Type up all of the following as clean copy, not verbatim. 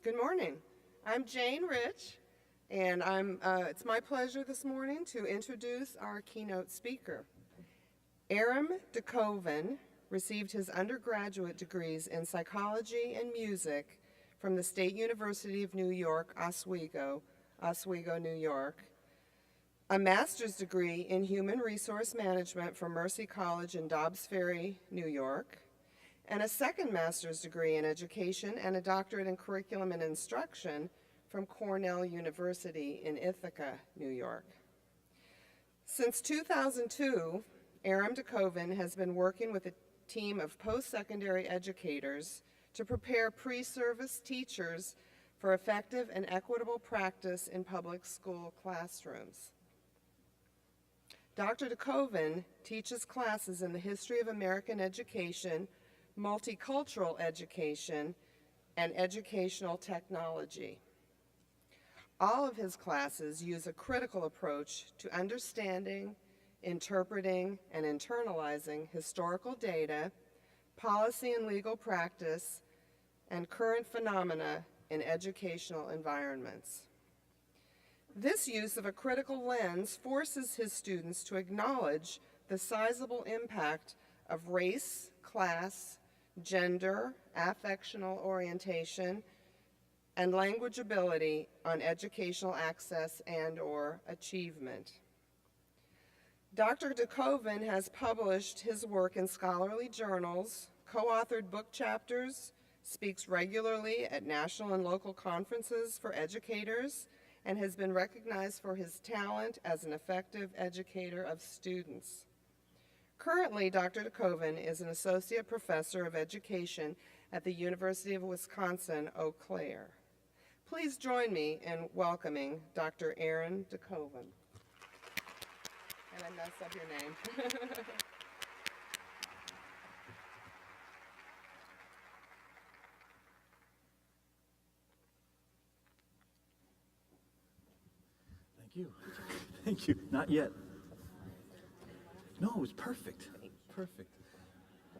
Good morning. I'm Jane Rich, and it's my pleasure this morning to introduce our keynote speaker. Aram deKoven received his undergraduate degrees in psychology and music from the State University of New York, Oswego, New York, a master's degree in human resource management from Mercy College in Dobbs Ferry, New York, and a second master's degree in education and a doctorate in curriculum and instruction from Cornell University in Ithaca, New York. Since 2002, Aram deKoven has been working with a team of post-secondary educators to prepare pre-service teachers for effective and equitable practice in public school classrooms. Dr. deKoven teaches classes in the history of American education, multicultural education, and educational technology. All of his classes use a critical approach to understanding, interpreting, and internalizing historical data, policy and legal practice, and current phenomena in educational environments. This use of a critical lens forces his students to acknowledge the sizable impact of race, class, gender, affectional orientation, and language ability on educational access and/or achievement. Dr. deKoven has published his work in scholarly journals, co-authored book chapters, speaks regularly at national and local conferences for educators, and has been recognized for his talent as an effective educator of students. Currently, Dr. deKoven is an associate professor of education at the University of Wisconsin-Eau Claire. Please join me in welcoming Dr. Aram deKoven. And I messed up your name. Thank you. Thank you. Not yet. No, it was perfect. Perfect.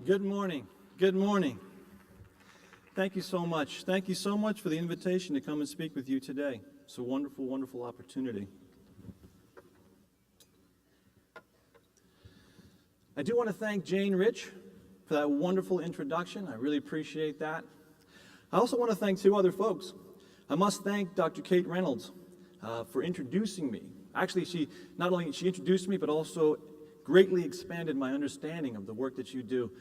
Good morning. Good morning. Thank you so much. Thank you so much for the invitation to come and speak with you today. It's a wonderful, wonderful opportunity. I do want to thank Jane Rich for that wonderful introduction. I really appreciate that. I also want to thank two other folks. I must thank Dr. Kate Reynolds for introducing me. Actually, she introduced me, but also greatly expanded my understanding of the work that you do.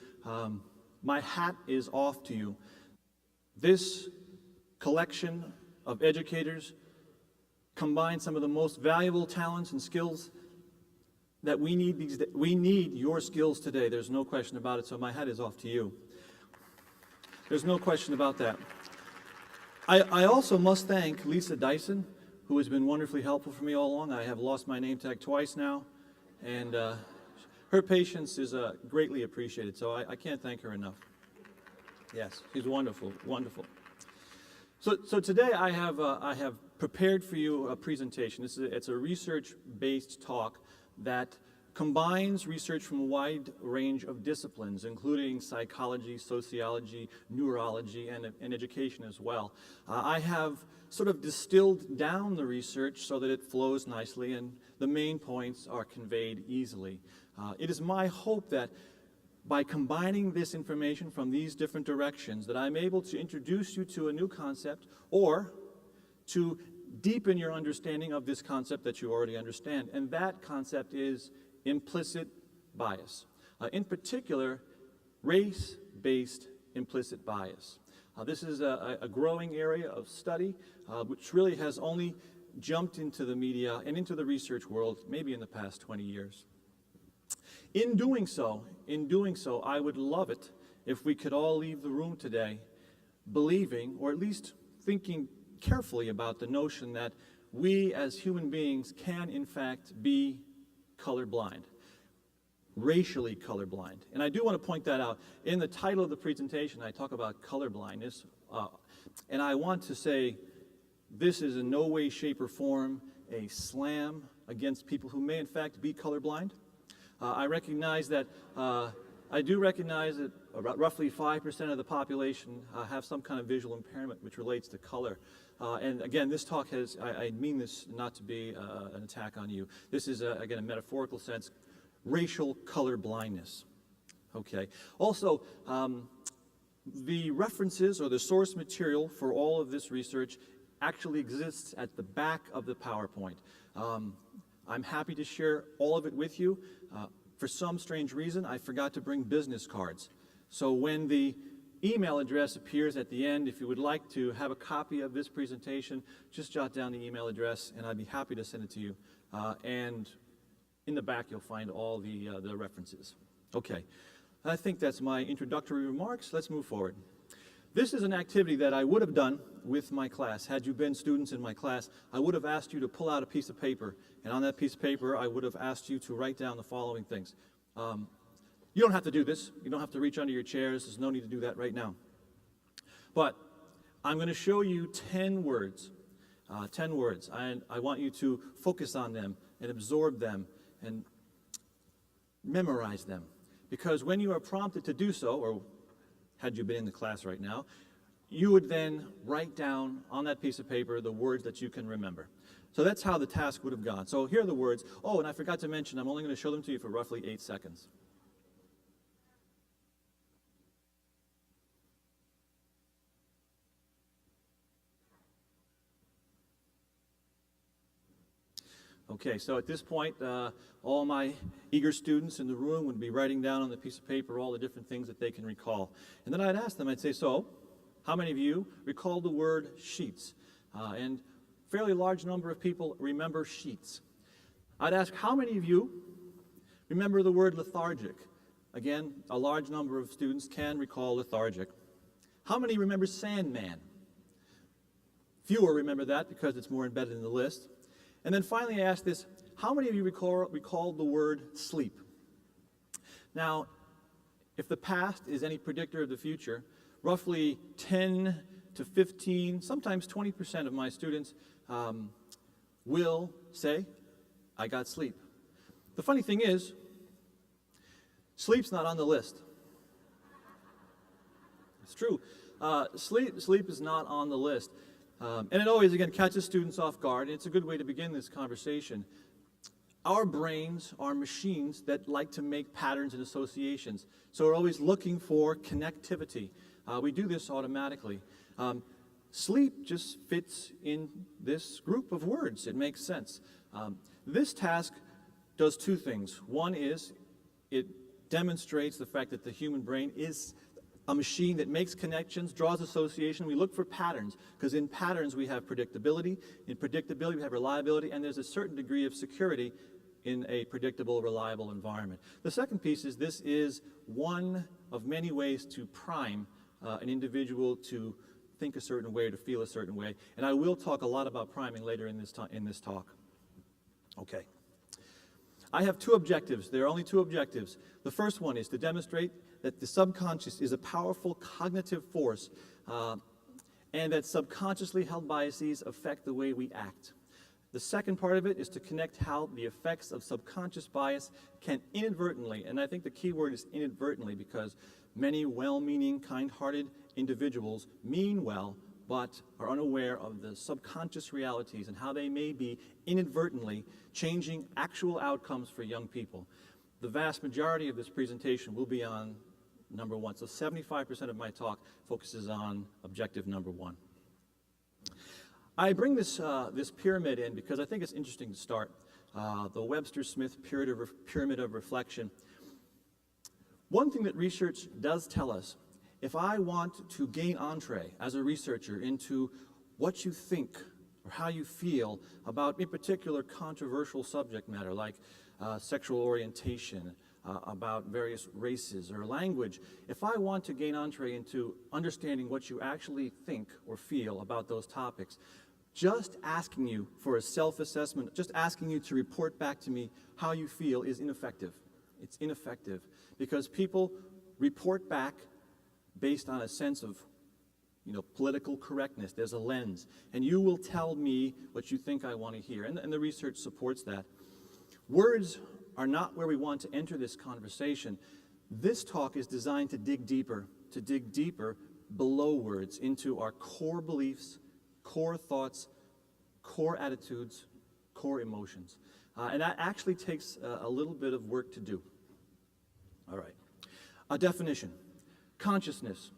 My hat is off to you. This collection of educators combines some of the most valuable talents and skills that we need. We need your skills today. There's no question about it, so my hat is off to you. There's no question about that. I also must thank Lisa Dyson, who has been wonderfully helpful for me all along. I have lost my name tag twice now, and her patience is greatly appreciated, so I can't thank her enough. Yes, she's wonderful, wonderful. So today I have prepared for you a presentation. It's a research-based talk that combines research from a wide range of disciplines, including psychology, sociology, neurology, and education as well. I have sort of distilled down the research so that it flows nicely and the main points are conveyed easily. It is my hope that by combining this information from these different directions, that I'm able to introduce you to a new concept or to deepen your understanding of this concept that you already understand. And that concept is implicit bias. In particular, race-based implicit bias. This is a growing area of study which really has only jumped into the media and into the research world maybe in the past 20 years. In doing so, I would love it if we could all leave the room today believing, or at least thinking carefully about the notion that we as human beings can in fact be colorblind, racially colorblind. And I do want to point that out. In the title of the presentation, I talk about colorblindness, and I want to say this is in no way, shape, or form a slam against people who may in fact be colorblind. I recognize that I do recognize that roughly 5% of the population have some kind of visual impairment which relates to color. And again, this talk has, I mean this not to be an attack on you. This is, again, a metaphorical sense, racial color blindness. Okay. Also, the references or the source material for all of this research actually exists at the back of the PowerPoint. I'm happy to share all of it with you. For some strange reason, I forgot to bring business cards. So when the email address appears at the end, if you would like to have a copy of this presentation, just jot down the email address and I'd be happy to send it to you. And in the back, you'll find all the references. Okay, I think that's my introductory remarks. Let's move forward. This is an activity that I would have done with my class. Had you been students in my class, I would have asked you to pull out a piece of paper, and on that piece of paper, I would have asked you to write down the following things. You don't have to do this. You don't have to reach under your chairs. There's no need to do that right now. But I'm going to show you 10 words. 10 words. I want you to focus on them and absorb them and memorize them. Because when you are prompted to do so, or had you been in the class right now, you would then write down on that piece of paper the words that you can remember. So that's how the task would have gone. So here are the words. Oh, and I forgot to mention, I'm only going to show them to you for roughly 8 seconds. Okay, so at this point, all my eager students in the room would be writing down on the piece of paper all the different things that they can recall. And then I'd ask them, I'd say, so, how many of you recall the word sheets? And a fairly large number of people remember sheets. I'd ask, how many of you remember the word lethargic? Again, a large number of students can recall lethargic. How many remember Sandman? Fewer remember that because it's more embedded in the list. And then finally I asked this, how many of you recall the word sleep? Now, if the past is any predictor of the future, roughly 10 to 15, sometimes 20% of my students will say, I got sleep. The funny thing is, sleep's not on the list. It's true. Sleep is not on the list. And it always, again, catches students off guard. It's a good way to begin this conversation. Our brains are machines that like to make patterns and associations. So we're always looking for connectivity. We do this automatically. Sleep just fits in this group of words. It makes sense. This task does two things. One is it demonstrates the fact that the human brain is a machine that makes connections, draws association. We look for patterns, because in patterns we have predictability. In predictability we have reliability, and there's a certain degree of security in a predictable, reliable environment. The second piece is this is one of many ways to prime an individual to think a certain way, to feel a certain way. And I will talk a lot about priming later in this talk. Okay. I have two objectives. There are only two objectives. The first one is to demonstrate that the subconscious is a powerful cognitive force and that subconsciously held biases affect the way we act. The second part of it is to connect how the effects of subconscious bias can inadvertently, and I think the key word is inadvertently, because many well-meaning, kind-hearted individuals mean well, but are unaware of the subconscious realities and how they may be inadvertently changing actual outcomes for young people. The vast majority of this presentation will be on number one. So 75% of my talk focuses on objective number one. I bring this pyramid in because I think it's interesting to start. The Webster-Smith pyramid of reflection. One thing that research does tell us, if I want to gain entree as a researcher into what you think or how you feel about, in particular, controversial subject matter like sexual orientation, about various races or language, if I want to gain entree into understanding what you actually think or feel about those topics, just asking you for a self-assessment, just asking you to report back to me how you feel is ineffective. It's ineffective because people report back based on a sense of, political correctness. There's a lens, and you will tell me what you think I want to hear, and the research supports that. Words are not where we want to enter this conversation. This talk is designed to dig deeper below words into our core beliefs, core thoughts, core attitudes, core emotions. And that actually takes a little bit of work to do. All right. A definition. Consciousness.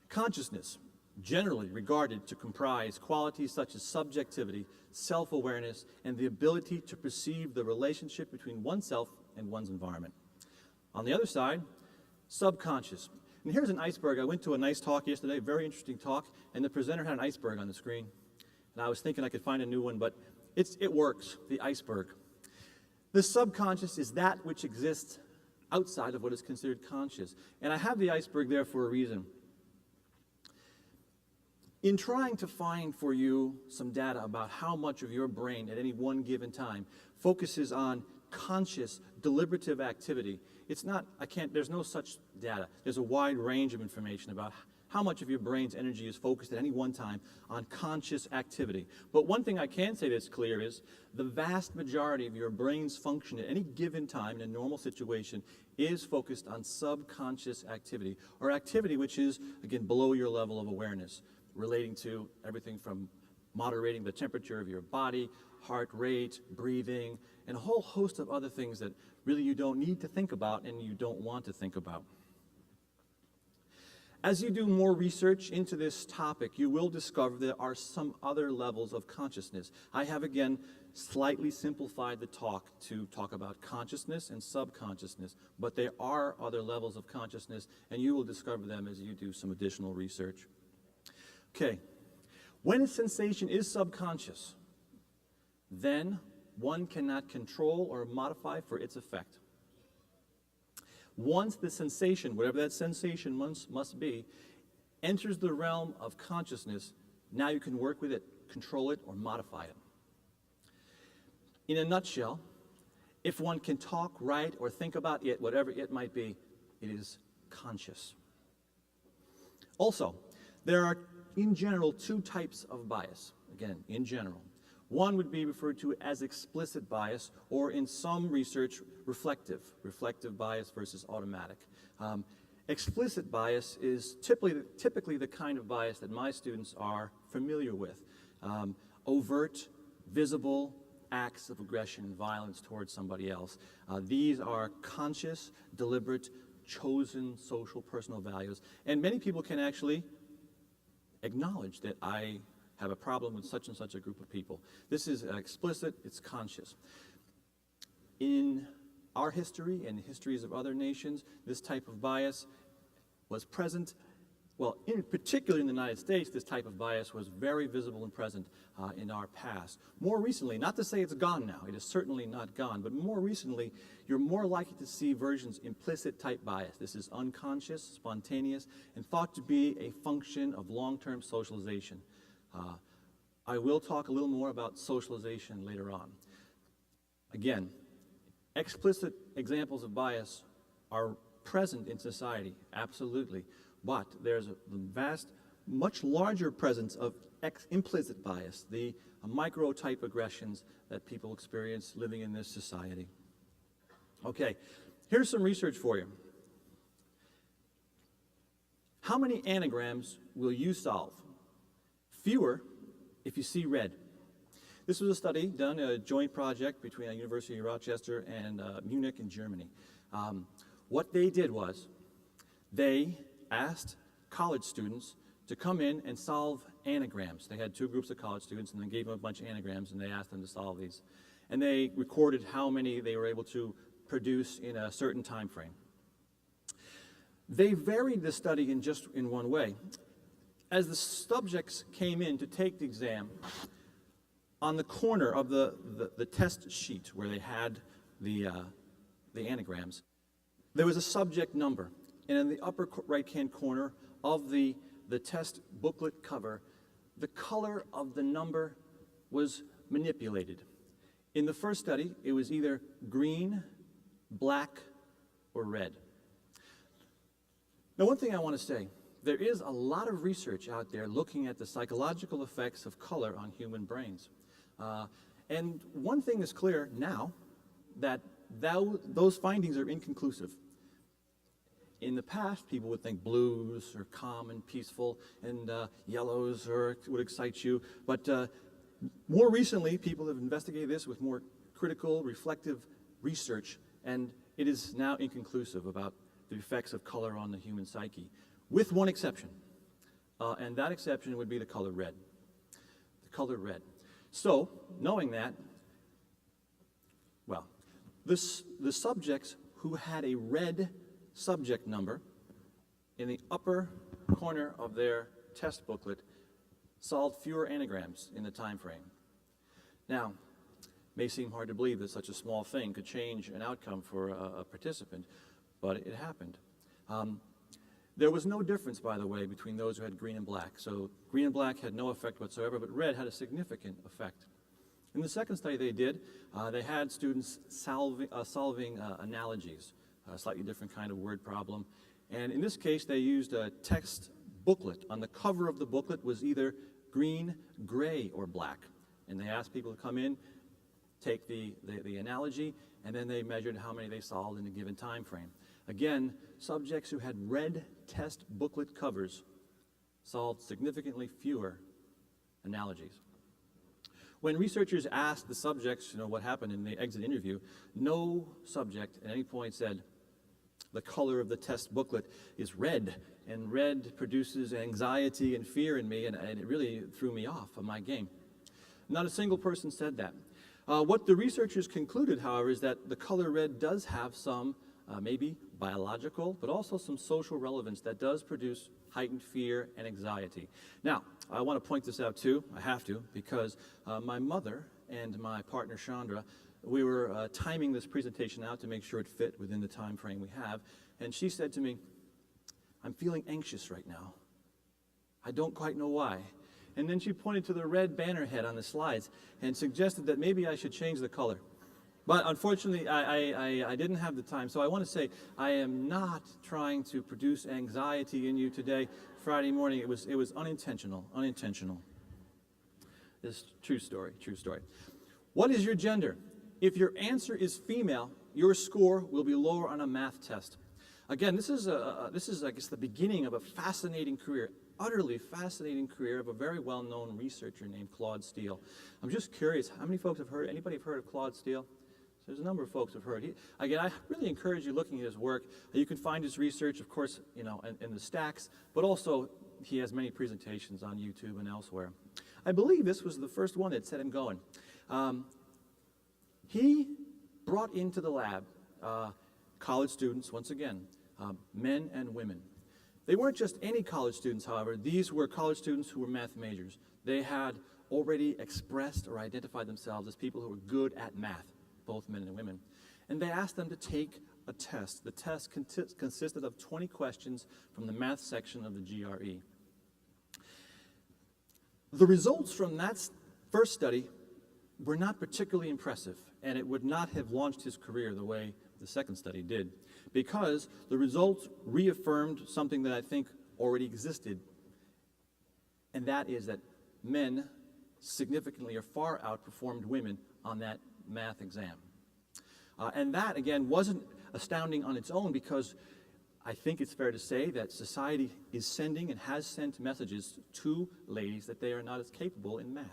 Consciousness, generally regarded to comprise qualities such as subjectivity, self-awareness, and the ability to perceive the relationship between oneself and one's environment. On the other side, subconscious. And here's an iceberg. I went to a nice talk yesterday, very interesting talk, and the presenter had an iceberg on the screen. And I was thinking I could find a new one, but it works, the iceberg. The subconscious is that which exists outside of what is considered conscious. And I have the iceberg there for a reason. In trying to find for you some data about how much of your brain at any one given time focuses on conscious, deliberative activity, there's no such data. There's a wide range of information about how much of your brain's energy is focused at any one time on conscious activity. But one thing I can say that's clear is the vast majority of your brain's function at any given time in a normal situation is focused on subconscious activity, or activity which is, again, below your level of awareness, relating to everything from moderating the temperature of your body, heart rate, breathing, and a whole host of other things that really you don't need to think about and you don't want to think about. As you do more research into this topic, you will discover there are some other levels of consciousness. I have, again, slightly simplified the talk to talk about consciousness and subconsciousness, but there are other levels of consciousness, and you will discover them as you do some additional research. Okay, when a sensation is subconscious, then one cannot control or modify for its effect. Once the sensation, whatever that sensation must be, enters the realm of consciousness, now you can work with it, control it, or modify it. In a nutshell, if one can talk, write, or think about it, whatever it might be, it is conscious. Also, there are, in general, two types of bias. Again, in general. One would be referred to as explicit bias, or in some research, reflective bias versus automatic. Explicit bias is typically the kind of bias that my students are familiar with. Overt, visible acts of aggression and violence towards somebody else. These are conscious, deliberate, chosen social personal values. And many people can actually acknowledge that I have a problem with such and such a group of people. This is explicit, it's conscious. In our history and histories of other nations, this type of bias was present. Well, in particular in the United States, this type of bias was very visible and present in our past. More recently, not to say it's gone now, it is certainly not gone, but more recently, you're more likely to see versions implicit type bias. This is unconscious, spontaneous, and thought to be a function of long-term socialization. I will talk a little more about socialization later on. Again, explicit examples of bias are present in society, absolutely, but there's a vast, much larger presence of implicit bias, the micro-type aggressions that people experience living in this society. Okay, here's some research for you. How many anagrams will you solve? Fewer if you see red. This was a study done, a joint project between the University of Rochester and Munich in Germany. What they did was they asked college students to come in and solve anagrams. They had two groups of college students and they gave them a bunch of anagrams and they asked them to solve these. And they recorded how many they were able to produce in a certain time frame. They varied the study in one way. As the subjects came in to take the exam, on the corner of the test sheet where they had the anagrams, there was a subject number. And in the upper right-hand corner of the test booklet cover, the color of the number was manipulated. In the first study, it was either green, black, or red. Now, one thing I want to say, there is a lot of research out there looking at the psychological effects of color on human brains. And one thing is clear now, that those findings are inconclusive. In the past, people would think blues are calm and peaceful, and yellows would excite you. But more recently, people have investigated this with more critical, reflective research, and it is now inconclusive about the effects of color on the human psyche, with one exception. And that exception would be the color red. The color red. So, knowing that, well, the subjects who had a red subject number in the upper corner of their test booklet solved fewer anagrams in the time frame. Now, it may seem hard to believe that such a small thing could change an outcome for a participant, but it happened. There was no difference, by the way, between those who had green and black. So green and black had no effect whatsoever, but red had a significant effect. In the second study they did, they had students solving analogies, a slightly different kind of word problem. And in this case, they used a text booklet. On the cover of the booklet was either green, gray, or black. And they asked people to come in, take the analogy, and then they measured how many they solved in a given time frame. Again, subjects who had red test booklet covers solved significantly fewer analogies. When researchers asked the subjects, what happened in the exit interview, no subject at any point said, the color of the test booklet is red, and red produces anxiety and fear in me, and it really threw me off of my game. Not a single person said that. What the researchers concluded, however, is that the color red does have some maybe biological, but also some social relevance that does produce heightened fear and anxiety. Now, I want to point this out too, I have to, because my mother and my partner Chandra, we were timing this presentation out to make sure it fit within the time frame we have, and she said to me, I'm feeling anxious right now. I don't quite know why. And then she pointed to the red banner head on the slides and suggested that maybe I should change the color. But unfortunately, I didn't have the time. So I want to say I am not trying to produce anxiety in you today, Friday morning. It was unintentional. It's true story. What is your gender? If your answer is female, your score will be lower on a math test. Again, this is I guess the beginning of a fascinating career. Utterly fascinating career of a very well-known researcher named Claude Steele. I'm just curious, how many folks have heard, anybody have heard of Claude Steele? There's a number of folks who have heard. Again, I really encourage you looking at his work. You can find his research, of course, in the stacks, but also he has many presentations on YouTube and elsewhere. I believe this was the first one that set him going. He brought into the lab college students, once again, men and women. They weren't just any college students, however. These were college students who were math majors. They had already expressed or identified themselves as people who were good at math, both men and women. And they asked them to take a test. The test consisted of 20 questions from the math section of the GRE. The results from that first study were not particularly impressive, and it would not have launched his career the way the second study did, because the results reaffirmed something that I think already existed, and that is that men significantly or far outperformed women on that math exam. And that, again, wasn't astounding on its own, because I think it's fair to say that society is sending and has sent messages to ladies that they are not as capable in math.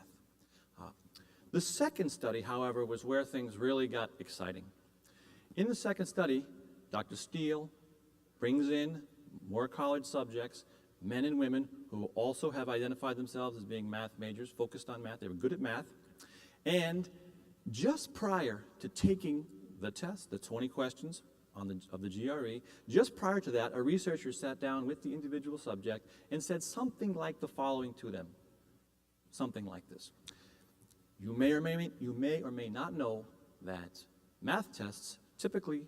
The second study, however, was where things really got exciting. In the second study, Dr. Steele brings in more college subjects, men and women, who also have identified themselves as being math majors, focused on math. They were good at math. And just prior to taking the test, the 20 questions of the GRE, just prior to that, a researcher sat down with the individual subject and said something like the following to them. Something like this. You may or may not know that math tests typically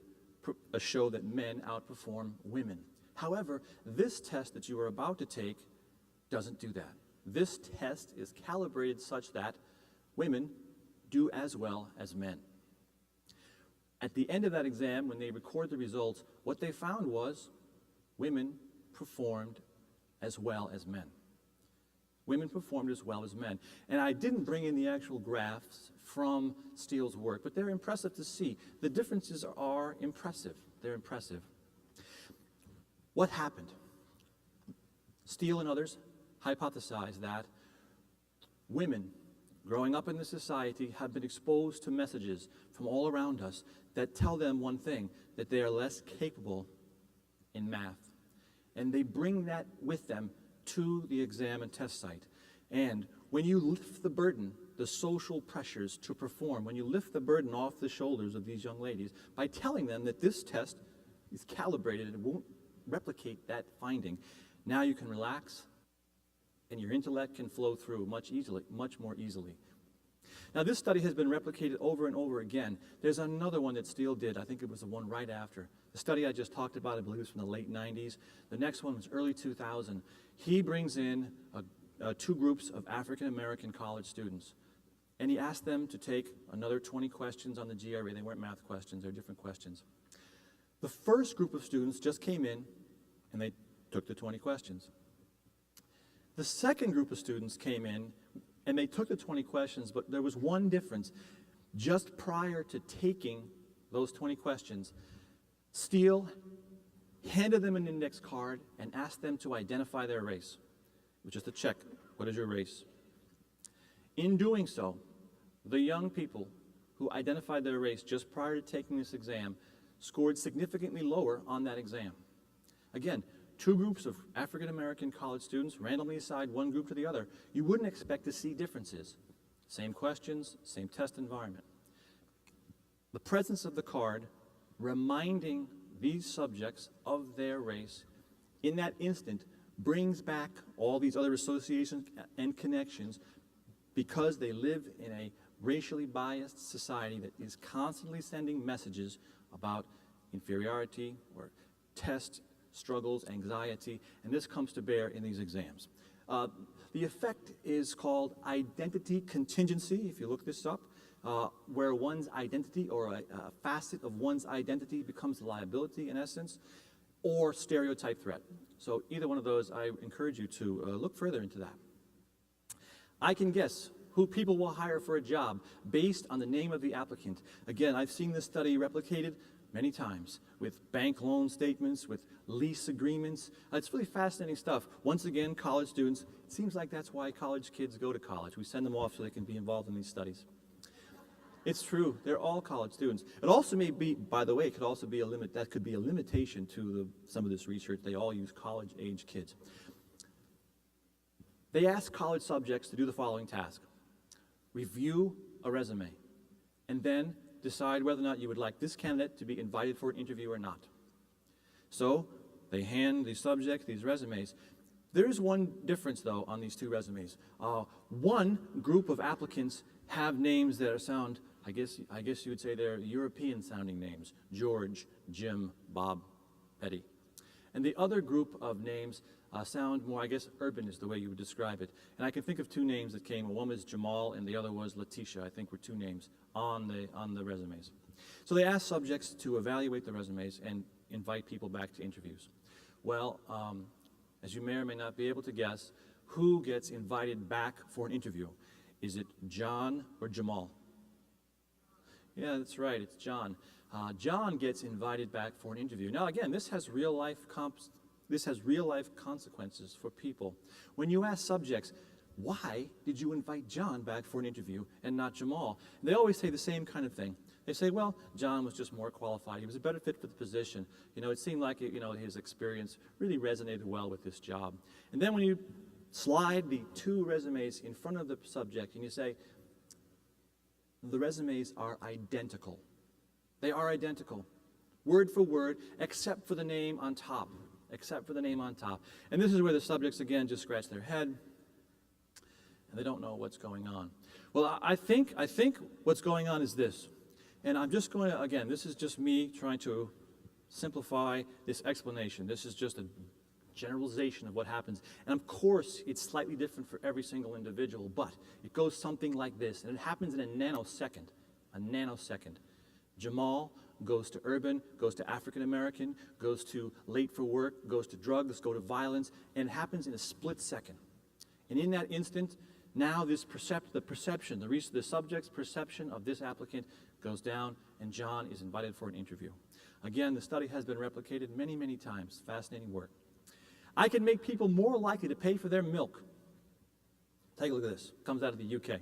show that men outperform women. However, this test that you are about to take doesn't do that. This test is calibrated such that women do as well as men. At the end of that exam, when they record the results, what they found was women performed as well as men. Women performed as well as men. And I didn't bring in the actual graphs from Steele's work, but they're impressive to see. The differences are impressive. They're impressive. What happened? Steele and others hypothesized that women growing up in this society have been exposed to messages from all around us that tell them one thing, that they are less capable in math. And they bring that with them to the exam and test site. And when you lift the burden, the social pressures to perform, when you lift the burden off the shoulders of these young ladies by telling them that this test is calibrated and it won't replicate that finding, now you can relax and your intellect can flow through much more easily. Now, this study has been replicated over and over again. There's another one that Steele did. I think it was the one right after. The study I just talked about, I believe, was from the late 90s. The next one was early 2000. He brings in two groups of African-American college students, and he asked them to take another 20 questions on the GRE. They weren't math questions, they were different questions. The first group of students just came in, and they took the 20 questions. The second group of students came in, and they took the 20 questions, but there was one difference. Just prior to taking those 20 questions, Steele handed them an index card and asked them to identify their race. It was just a check. What is your race? In doing so, the young people who identified their race just prior to taking this exam scored significantly lower on that exam. Again, two groups of African-American college students randomly assigned one group to the other. You wouldn't expect to see differences. Same questions, same test environment. The presence of the card reminding these subjects of their race in that instant brings back all these other associations and connections because they live in a racially biased society that is constantly sending messages about inferiority or test struggles, anxiety, and this comes to bear in these exams. The effect is called identity contingency, if you look this up, where one's identity or a facet of one's identity becomes a liability in essence, or stereotype threat. So either one of those, I encourage you to look further into that. I can guess who people will hire for a job based on the name of the applicant. Again, I've seen this study replicated many times with bank loan statements, with lease agreements. It's really fascinating stuff. Once again, college students, it seems like that's why college kids go to college. We send them off so they can be involved in these studies. It's true, they're all college students. It also may be, by the way, it could also be that could be a limitation to some of this research. They all use college-age kids. They ask college subjects to do the following task: review a resume, and then decide whether or not you would like this candidate to be invited for an interview or not. So they hand the subject these resumes. There is one difference, though, on these two resumes. One group of applicants have names that sound, I guess you would say they're European-sounding names: George, Jim, Bob, Betty. And the other group of names sound more, I guess, urban is the way you would describe it. And I can think of two names that came. One was Jamal, and the other was Letitia. I think were two names on the resumes. So they asked subjects to evaluate the resumes and invite people back to interviews. Well, as you may or may not be able to guess, who gets invited back for an interview? Is it John or Jamal? Yeah, that's right, it's John. John gets invited back for an interview. Now again, this has real life consequences for people. When you ask subjects, why did you invite John back for an interview and not Jamal? They always say the same kind of thing. They say, well, John was just more qualified. He was a better fit for the position. It seemed like his experience really resonated well with this job. And then when you slide the two resumes in front of the subject and you say, the resumes are identical. They are identical, word for word, except for the name on top. Except for the name on top. And this is where the subjects, again, just scratch their head, and they don't know what's going on. Well, I think what's going on is this. And I'm just going to, again, this is just me trying to simplify this explanation. This is just a generalization of what happens. And of course, it's slightly different for every single individual, but it goes something like this, and it happens in a nanosecond. A nanosecond. Jamal goes to urban, goes to African American, goes to late for work, goes to drugs, goes to violence, and it happens in a split second. And in that instant, now the subject's perception of this applicant goes down, and John is invited for an interview. Again, the study has been replicated many, many times. Fascinating work. I can make people more likely to pay for their milk. Take a look at this. Comes out of the UK.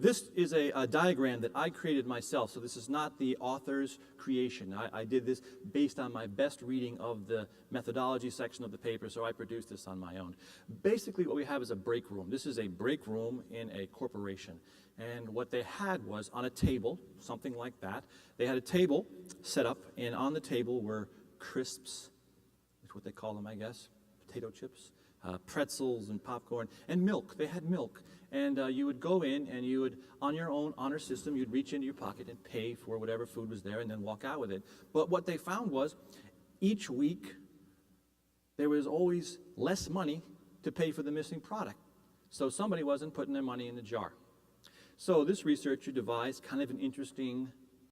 This is a diagram that I created myself, so this is not the author's creation. I did this based on my best reading of the methodology section of the paper, so I produced this on my own. Basically, what we have is a break room. This is a break room in a corporation. And what they had was on a table, something like that, they had a table set up, and on the table were crisps, that's what they call them, I guess, potato chips, pretzels and popcorn, and milk. They had milk. And you would go in and you would, on your own honor system, you'd reach into your pocket and pay for whatever food was there and then walk out with it. But what they found was each week there was always less money to pay for the missing product. So somebody wasn't putting their money in the jar. So this researcher devised kind of an interesting